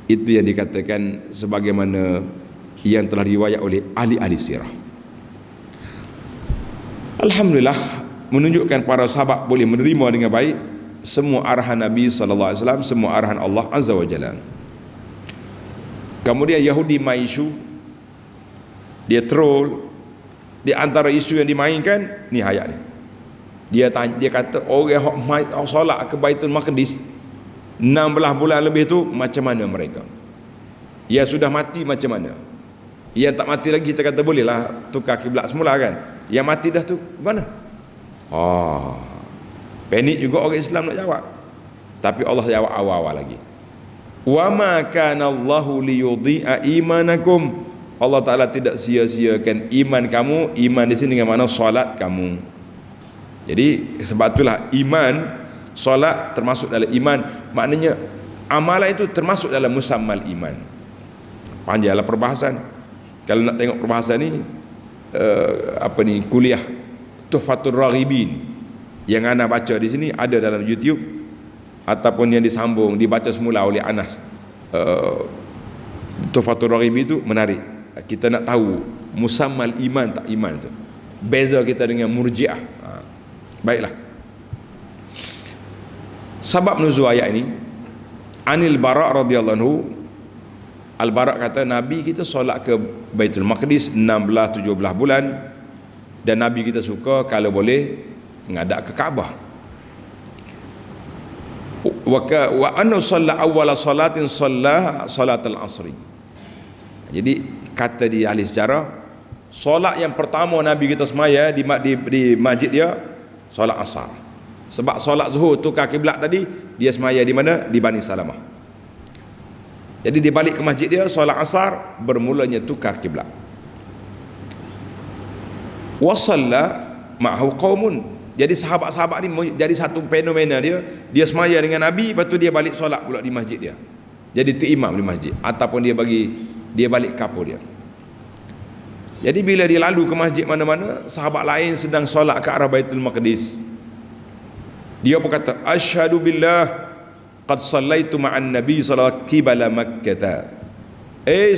Speaker 1: Itu yang dikatakan sebagaimana yang telah riwayat oleh ahli-ahli sirah. Alhamdulillah, menunjukkan para sahabat boleh menerima dengan baik semua arahan Nabi sallallahu alaihi wasallam, semua arahan Allah azza wa jalla. Kemudian Yahudi main isu, dia troll. Di antara isu yang dimainkan ni ayat ni. Dia kata orang yang solat ke Baitul Maqdis 16 bulan lebih tu macam mana mereka? Yang sudah mati macam mana? Yang tak mati lagi kita kata bolehlah tukar kiblat semula kan. Yang mati dah tu mana? Panik juga orang Islam nak jawab. Tapi Allah jawab awal-awal lagi. Wa ma kana Allahu liyudhi'a imanakum. Allah Ta'ala tidak sia-siakan iman kamu. Iman di sini dengan makna solat kamu. Jadi sebab itulah iman, solat termasuk dalam iman. Maknanya amalan itu termasuk dalam musammal iman. Panjanglah perbahasan. Kalau nak tengok perbahasan ni kuliah Tuhfatul Raghibin yang ana baca di sini ada dalam YouTube, ataupun yang disambung dibaca semula oleh Anas. Tuhfatul Raghibin itu menarik. Kita nak tahu musammal iman tak iman tu. Beza kita dengan Murji'ah. Baiklah. Sebab nuzul ayat ini, Anil Bara' radhiyallahu anhu, Al-Bara' kata Nabi kita solat ke Baitul Maqdis 16-17 bulan, dan Nabi kita suka kalau boleh menghadap ke Kaabah. Wa anna shalla awwala salatin shalla salatul asri. Jadi kata di ahli sejarah, solat yang pertama Nabi kita semaya di masjid dia solat asar. Sebab solat zuhur tukar kiblat tadi dia semaya di mana? Di Bani Salamah. Jadi dia balik ke masjid dia solat asar, bermulanya tukar kiblat. Wa shalla ma'ahu qaumun. Jadi sahabat-sahabat ni jadi satu fenomena dia semaya dengan Nabi, lepas tu dia balik solat pula di masjid dia. Jadi tu imam di masjid, ataupun dia balik kapur dia. Jadi bila dia lalu ke masjid mana-mana, sahabat lain sedang solat ke arah Baitul Maqdis, dia pun kata asyhadu billah qad sallaitu ma'an nabi sallallahu qibala Makkah.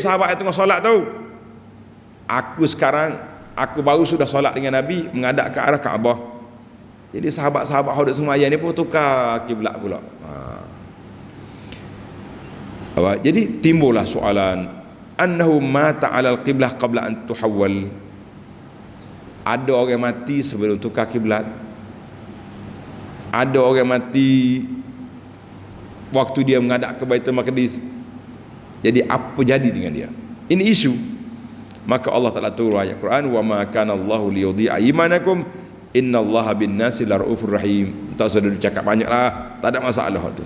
Speaker 1: Sahabat yang tengah solat tu, aku baru sudah solat dengan Nabi menghadap ke arah Kaabah. Jadi sahabat-sahabat hodok semaya ni pun tukar kiblat pula. Jadi timbullah soalan, annahu mata 'alal qiblah qabla an tuhawwal. Ada orang mati sebelum tukar kiblat. Ada orang mati waktu dia menghadap ke Baitul Maqdis. Jadi apa jadi dengan dia? Ini isu. Maka Allah Ta'ala turun ayat Quran, wa ma kana Allahu liyudhi'a imanakum innallaha bin nasi laraufur rahim. Tak usah cakap banyaklah, tak ada masalah tu.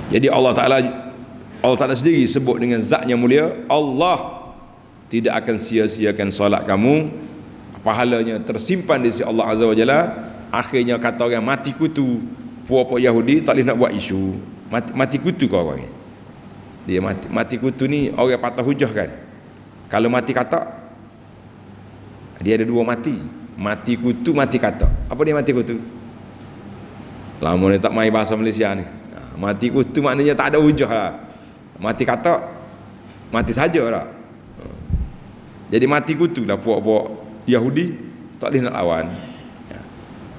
Speaker 1: Jadi Allah Ta'ala sendiri sebut dengan zatnya mulia, Allah tidak akan sia-siakan solat kamu, pahalanya tersimpan di sisi Allah Azza wa Jalla. Akhirnya kata orang mati kutu, puak-puak Yahudi tak boleh nak buat isu mati kutu kau orang. Dia mati kutu ni orang patah hujah kan. Kalau mati katak, dia ada dua mati. Mati kutu, mati katak. Apa dia mati kutu? Lama ni tak main bahasa Malaysia ni. Mati kutu maknanya tak ada hujah lah. Mati katak, mati saja lah. Jadi mati kutu lah puak-puak Yahudi, tak boleh nak lawan.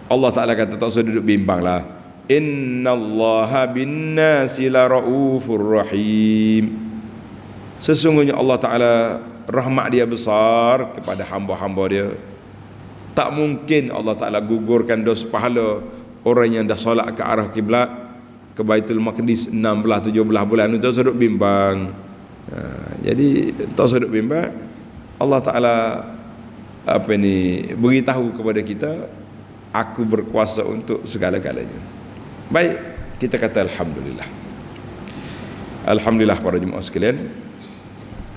Speaker 1: Allah Ta'ala kata tak usah duduk bimbang lah. Innallaha bin nasi la raufur rahim. Sesungguhnya Allah Ta'ala rahmat dia besar kepada hamba-hamba dia. Tak mungkin Allah Ta'ala gugurkan dosa pahala orang yang dah solat ke arah kiblat ke Baitul Maqdis 16-17 bulan. Tak usah duduk bimbang. Jadi tak usah duduk bimbang. Allah Ta'ala beritahu kepada kita Aku berkuasa untuk segala-galanya. Baik, kita kata alhamdulillah. Alhamdulillah para jemaah sekalian.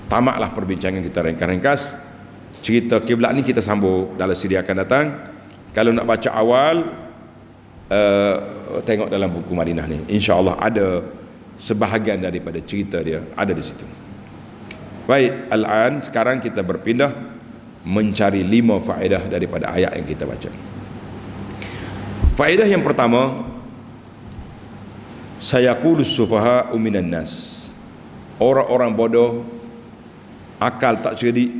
Speaker 1: Tamatlah perbincangan kita ringkas-ringkas. Cerita kiblat ni kita sambung dalam siri akan datang. Kalau nak baca awal, tengok dalam buku Madinah ni. InsyaAllah ada sebahagian daripada cerita dia ada di situ. Baik, al-an sekarang kita berpindah mencari 5 faedah daripada ayat yang kita baca. Faedah yang pertama, sayaqulus sufaha'u minan nas. Orang-orang bodoh, akal tak cerdik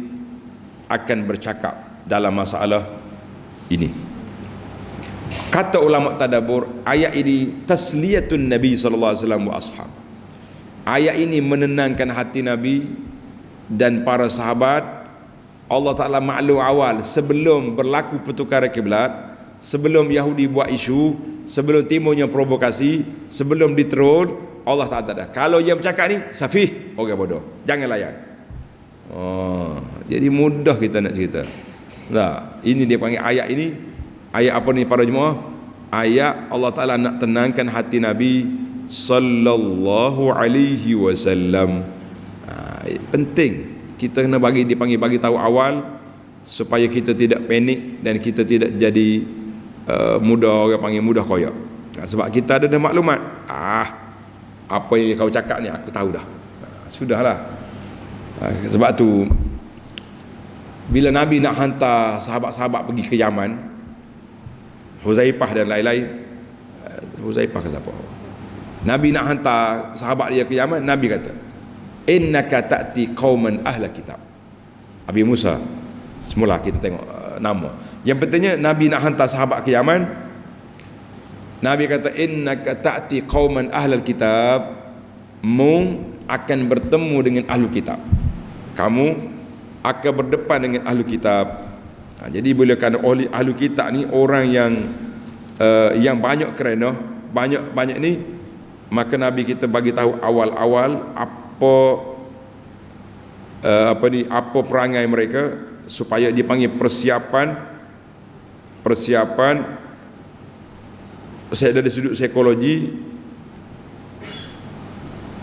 Speaker 1: akan bercakap dalam masalah ini. Kata ulama tadabbur, ayat ini tasliyatun Nabi sallallahu alaihi wasallam wa ashab. Ayat ini menenangkan hati Nabi dan para sahabat. Allah Taala maklum awal sebelum berlaku pertukaran kiblat, sebelum Yahudi buat isu, sebelum timbulnya provokasi, sebelum diterol, Allah Taala dah. Kalau yang bercakap ni safih, orang bodoh, jangan layan. Jadi mudah kita nak cerita. Nah, ini dia panggil ayat ini. Ayat apa ni para jemaah? Ayat Allah Taala nak tenangkan hati Nabi sallallahu alaihi wasallam. Penting kita kena dipanggil bagi tahu awal supaya kita tidak panik dan kita tidak jadi mudah, orang panggil mudah koyak. Sebab kita ada maklumat. Apa yang kau cakap ni aku tahu dah. Sudahlah. Sebab tu bila Nabi nak hantar sahabat-sahabat pergi ke Yaman, Huzaifah dan lain-lain, Huzaifah ke siapa? Nabi nak hantar sahabat dia ke Yaman, Nabi kata, innaka ta'ti qauman ahla kitab. Abi Musa, semula kita tengok nama. Yang pentingnya Nabi nak hantar sahabat ke Yaman, Nabi kata innaka ta'ti qauman ahla kitab, mu akan bertemu dengan ahlu kitab. Kamu akan berdepan dengan ahlu kitab. Jadi bila kan oleh ahlu kitab ni orang yang banyak kerana banyak ni, maka Nabi kita bagi tahu awal-awal apa perangai mereka supaya dipanggil persiapan saya dari sudut psikologi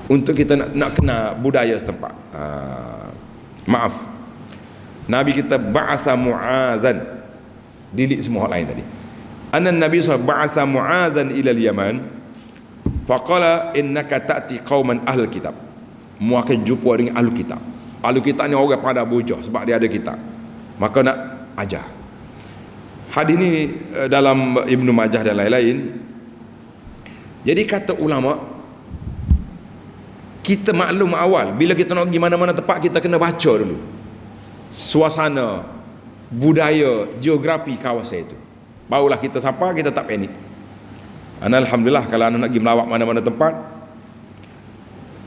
Speaker 1: untuk kita nak kena budaya setempat. Maaf, Nabi kita ba'asa Mu'adzan, dilik semua hal lain tadi. Anna Nabi SAW ba'asa Mu'adzan ila al-Yaman faqala innaka ta'ti qauman ahlul kitab. Mu akan jumpa dengan ahlu kitab. Ahlu kitab ni orang pada bujah sebab dia ada kitab, maka nak ajar. Hadis ni dalam Ibnu Majah dan lain-lain. Jadi kata ulama, kita maklum awal bila kita nak pergi mana-mana tempat, kita kena baca dulu suasana, budaya, geografi kawasan itu, barulah kita sampai, kita tak panik. Alhamdulillah kalau anak nak pergi melawat mana-mana tempat,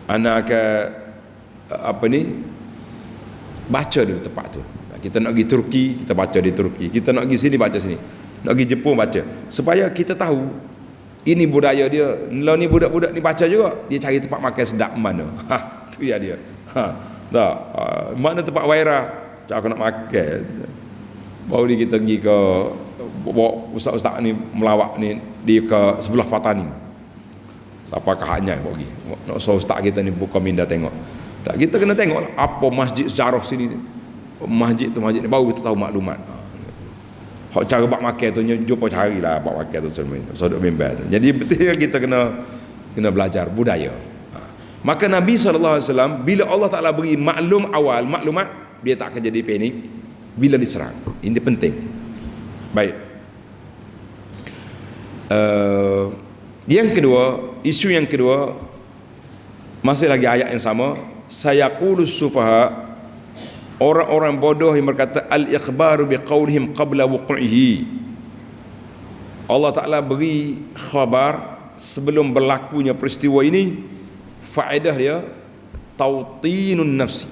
Speaker 1: anak akan baca dulu tempat tu. Kita nak pergi Turki, kita baca di Turki. Kita nak pergi sini, baca sini. Nak pergi Jepun, baca. Supaya kita tahu ini budaya dia. Kalau ni budak-budak ni baca juga, dia cari tempat makan sedap mana. Tu ya dia. Mana tempat waira, aku nak makan. Baru ni kita pergi ke bawa ustaz-ustaz ni melawak ni di ke sebelah Fatani. Siapa kahaknya bawa pergi. Nak ustaz kita ni buka minda tengok. Tak, kita kena tengok apa masjid sejarah sini. Masjid ni baru kita tahu maklumat. Hak cara buat makan tu jumpa carilah buat makan tu sodok bimbang. Jadi betul kita kena belajar budaya. Maka Nabi SAW bila Allah Taala beri maklumat, dia tak akan jadi panik bila diserang. Ini penting. Baik. Yang kedua, isu yang kedua masih lagi ayat yang sama, sayaqulus sufaha, orang-orang bodoh yang berkata al-ikhbaru biqaulihim qabla wuqu'ihi. Allah Ta'ala beri khabar sebelum berlakunya peristiwa ini. Faedah dia tautinun nafsi,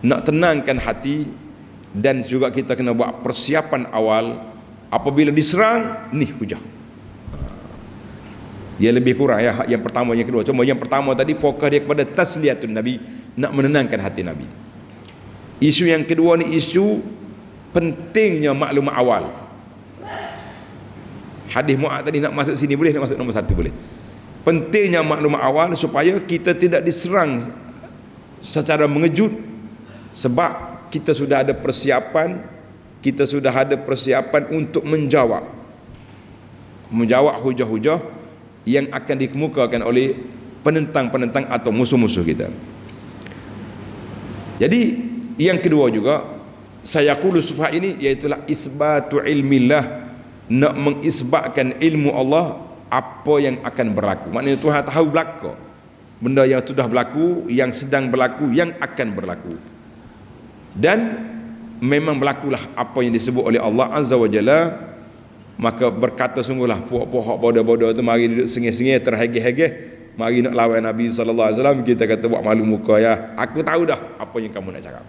Speaker 1: nak tenangkan hati, dan juga kita kena buat persiapan awal apabila diserang. Ni hujah. Dia lebih kurang ya yang pertama, yang kedua. Cuma yang pertama tadi fokus dia kepada tasliyatun Nabi, nak menenangkan hati Nabi. Isu yang kedua ni isu pentingnya maklumat awal. Hadis Mu'adz tadi nak masuk sini boleh, nak masuk nombor 1 boleh. Pentingnya maklumat awal supaya kita tidak diserang secara mengejut, sebab kita sudah ada persiapan, untuk menjawab hujah-hujah yang akan dikemukakan oleh penentang-penentang atau musuh-musuh kita. Jadi yang kedua juga, saya qulu sufah ini iaitulah isbatu ilmillah, nak mengisbatkan ilmu Allah apa yang akan berlaku. Maknanya Tuhan tahu berlaku benda yang sudah berlaku, yang sedang berlaku, yang akan berlaku. Dan memang berlakulah apa yang disebut oleh Allah Azza wa Jalla. Maka berkata sungguhlah puak-puak bodoh-bodoh tu mari duduk sengih-sengih terhegeh-hegeh, mari nak lawan Nabi sallallahu alaihi wasallam, kita kata buat malu muka ya. Aku tahu dah apa yang kamu nak cakap.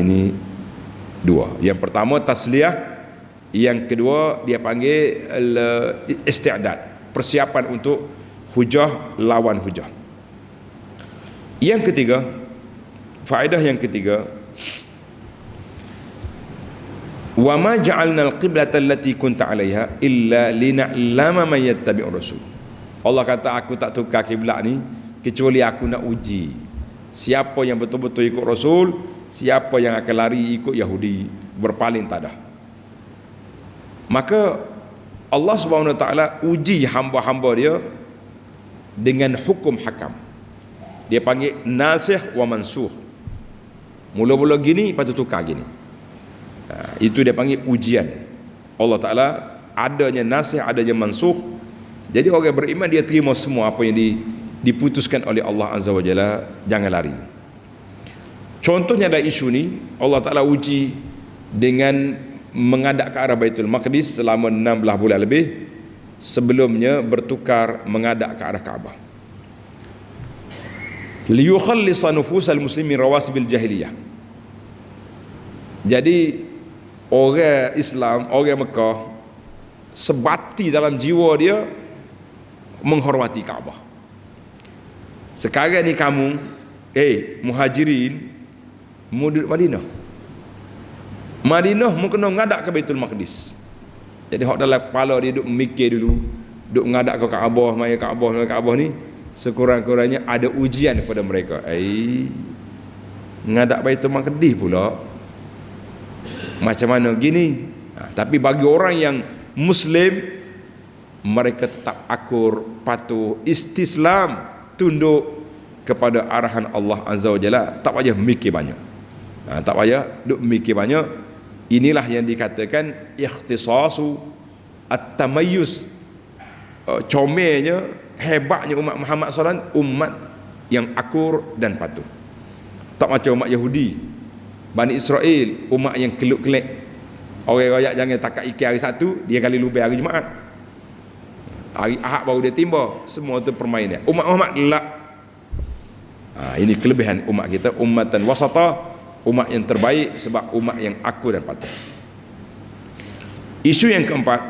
Speaker 1: Ini dua. Yang pertama tasliyah, yang kedua dia panggil isti'dad, persiapan untuk hujah lawan hujah. Yang ketiga, faedah yang ketiga, wa ma ja'alna al-qiblata allati kunta 'alaiha illa lina'lama man yattabi'ur rasul. Allah kata aku tak tukar kiblat ni kecuali aku nak uji siapa yang betul-betul ikut Rasul, siapa yang akan lari ikut Yahudi, berpaling tak dah. Maka Allah Subhanahu wa taala uji hamba-hamba dia dengan hukum hakam. Dia panggil nasikh wa mansukh. Mula-mula gini, lepas tu tukar gini. Itu dia panggil ujian. Allah Ta'ala adanya nasikh, adanya mansukh. Jadi orang beriman dia terima semua apa yang diputuskan oleh Allah Azza wa Jalla, jangan lari. Contohnya ada isu ni, Allah Ta'ala uji dengan menghadap ke arah Baitul Maqdis selama 16 bulan lebih. Sebelumnya bertukar menghadap ke arah Kaabah. Liyukhallisa nufusal muslimin rawasibil jahiliyah. Jadi orang Islam, orang Mekah sebati dalam jiwa dia menghormati Kaabah. Sekarang ni kamu muhajirin mu duduk Madinah mu kena ngadak ke Baitul Maqdis. Jadi hak dalam kepala dia duk mikir dulu, duk ngadak ke Kaabah, mai Kaabah ni sekurang-kurangnya ada ujian kepada mereka. Ngadak Baitul Maqdis pula macam mana gini? Tapi bagi orang yang Muslim, mereka tetap akur, patuh, istislam, tunduk kepada arahan Allah Azza wa Jalla. Tak payah mikir banyak. Tak payah duk mikir banyak. Inilah yang dikatakan ikhtisasu at-tamayyuz. Comelnya, hebatnya umat Muhammad SAW, umat yang akur dan patuh. Tak macam umat Yahudi, Bani Israel, umat yang keluk-kelek. Orang rakyat jangan takat ikan hari Sabtu, dia kali lubai hari Jumaat. Hari Ahad baru dia timba. Semua tu permainan. Umat Muhammad lah. Ini kelebihan umat kita, ummatan wasata, umat yang terbaik sebab umat yang akur dan patuh. Isu yang keempat,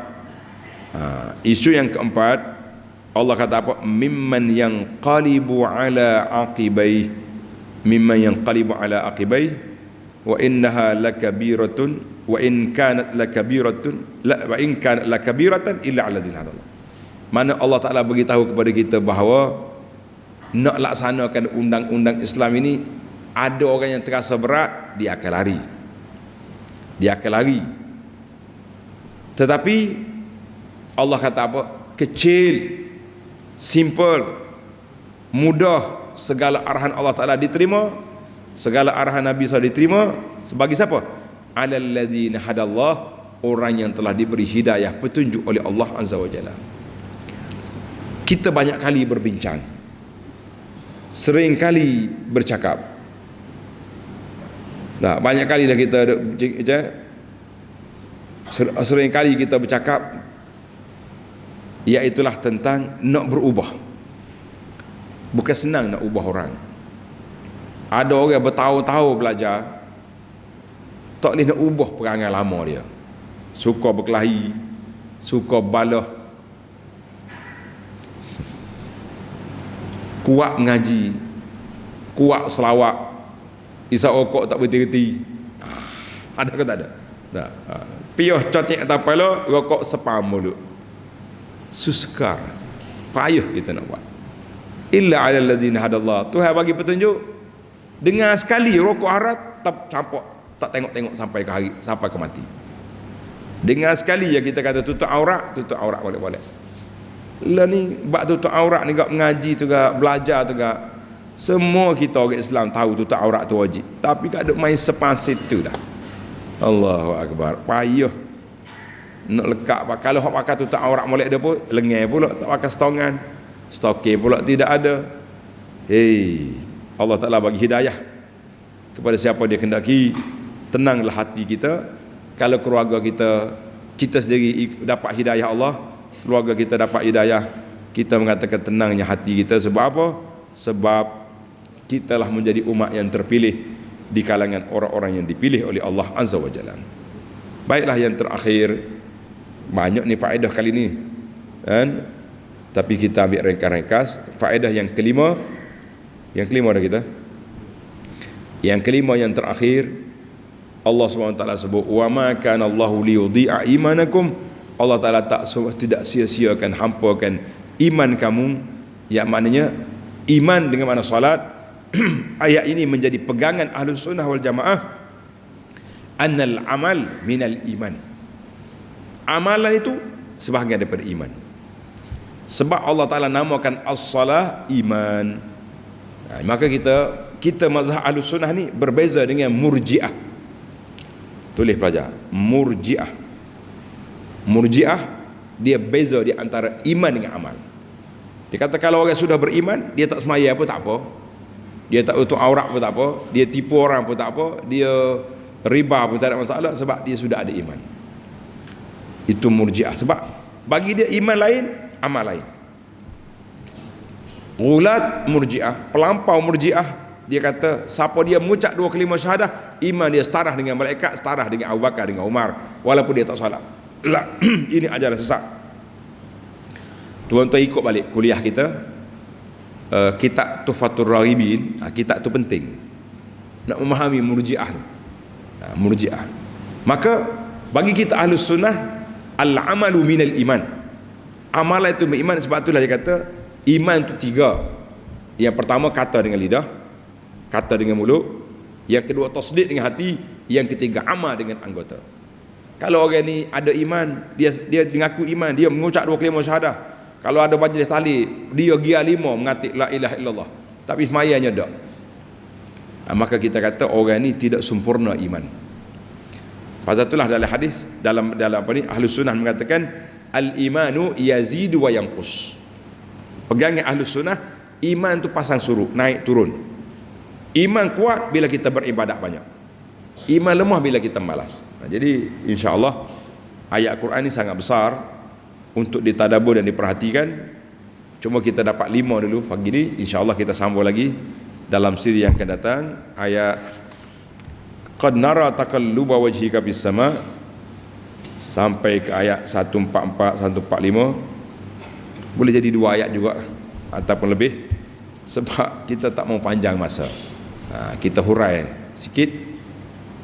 Speaker 1: Allah kata apa? Mimman yanqalibu ala aqibai, wa innaha lakabiratun wa in kanat lakabiratan illa 'alal ladzina hadallah. Mana Allah Ta'ala beritahu kepada kita bahawa nak laksanakan undang-undang Islam ini, ada orang yang terasa berat, dia akan lari. Tetapi Allah kata apa? Kecil, simple, mudah, segala arahan Allah Ta'ala diterima, segala arahan Nabi SAW diterima. Sebagai siapa? Alal ladzina hadallah, orang yang telah diberi hidayah, petunjuk oleh Allah Azza wa Jalla. Kita banyak kali berbincang, sering kali bercakap. Banyak kali dah kita sering kali kita bercakap, iaitulah tentang nak berubah. Bukan senang nak ubah orang. Ada orang bertahun-tahun belajar, tak boleh nak ubah perangai lama dia. Suka berkelahi, suka balah, kuat mengaji, kuat selawat, isap rokok tak berhenti-henti. Ada ke tak ada? Tak. Piuh cotik atas kepala, rokok sepam mulut. Suskar. Payah kita nak buat. Illa 'alal ladzina hadallah. Tuhan bagi petunjuk. Dengar sekali rokok haram, tak campur, tak tengok-tengok sampai ke hari, sampai ke mati. Dengar sekali ya kita kata tutup aurat boleh-boleh. Lah ni bab tutup aurat ni gak mengaji tu gak belajar tu gak. Semua kita orang Islam tahu tutup aurat tu wajib. Tapi gak ada main sepan situ dah. Allahu akbar. Payah. Nak lekat kalau hak pakai tutup aurat molek dia pun lengan pula tak pakai setongan. Stokin pula tidak ada. Hei, Allah Taala bagi hidayah kepada siapa dia kehendaki. Tenanglah hati kita. Kalau keluarga kita sendiri dapat hidayah Allah, keluarga kita dapat hidayah, kita mengatakan tenangnya hati kita. Sebab apa? Sebab kita lah menjadi umat yang terpilih di kalangan orang-orang yang dipilih oleh Allah Azza wa Jalla. Baiklah, yang terakhir, banyak ni faedah kali ni kan? Tapi kita ambil ringkas-ringkas. Faedah yang kelima dah kita. Yang kelima, yang terakhir, Allah SWT sebut wa ma kana Allahu liyudhi'a imanakum. Allah Taala tidak sia-siakan, hampakan iman kamu. Yang maknanya iman dengan mana salat. Ayat ini menjadi pegangan Ahlus Sunnah wal Jamaah. Annal amal minal iman. Amalan itu sebahagian daripada iman. Sebab Allah Taala namakan as-salah iman. Maka kita mazhab Ahlus Sunnah ni berbeza dengan Murji'ah. Tulis pelajar, Murji'ah dia beza di antara iman dengan amal. Dia kata kalau orang sudah beriman, dia tak semaya pun tak apa, dia tak tutup aurat pun tak apa, dia tipu orang pun tak apa, dia riba pun tak ada masalah, sebab dia sudah ada iman. Itu Murji'ah. Sebab bagi dia iman lain, amal lain. Ghulat Murji'ah, pelampau Murji'ah, dia kata siapa dia mengucap 2 kalimah syahadah, iman dia setara dengan malaikat, setara dengan Abu Bakar, dengan Umar, walaupun dia tak salat. Lah, ini ajaran sesat. Tuan-tuan ikut balik kuliah kita, kitab Tuhfatur Raghibin. Kitab tu penting nak memahami Murji'ah ni. Murji'ah. Maka bagi kita Ahlus Sunnah, al-amalu minal iman. Amalan itu beriman. Sebab itulah dia kata iman itu 3. Yang pertama kata dengan lidah, kata dengan mulut. Yang kedua tasdid dengan hati. Yang ketiga amal dengan anggota. Kalau orang ni ada iman, dia mengaku iman, dia mengucap 2 kalimah syahadah. Kalau ada majlis tahlil, dia gia 5 mengatik la ilaha illallah, tapi semayanya tak. Maka kita kata orang ni tidak sempurna iman. Pasal itulah dalam hadis, dalam apa ni, Ahlus Sunnah mengatakan al-imanu yazidu wa yanqus. Pegangan Ahlus Sunnah, iman tu pasang surut, naik turun. Iman kuat bila kita beribadat banyak, iman lemah bila kita malas. Jadi insya-Allah ayat Quran ni sangat besar untuk ditadabbur dan diperhatikan. Cuma kita dapat 5 dulu pagi ni. Insya-Allah kita sambung lagi dalam siri yang akan datang. Ayat qad nara taqalluba wajhika fis sama sampai ke ayat 144 145. Boleh jadi 2 ayat juga ataupun lebih, sebab kita tak mau panjang masa. Kita hurai sikit.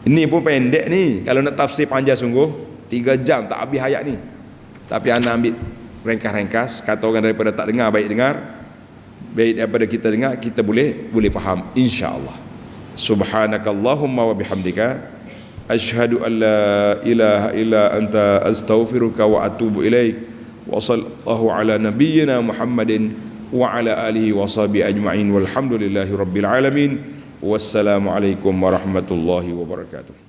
Speaker 1: Ini pun pendek ni. Kalau nak tafsir panjang sungguh 3 jam tak habis ayat ni. Tapi anda ambil ringkas-ringkas. Kata orang daripada tak dengar, baik dengar. Baik daripada kita dengar, kita boleh faham insya-Allah. Subhanakallahumma wa bihamdika asyhadu an la ilaha illa anta astaghfiruka wa atubu ilaik. Wa sallallahu ala nabiyyina Muhammadin wa ala alihi wa sahbihi ajma'in walhamdulillahi rabbil alamin. Wassalamualaikum warahmatullahi wabarakatuh.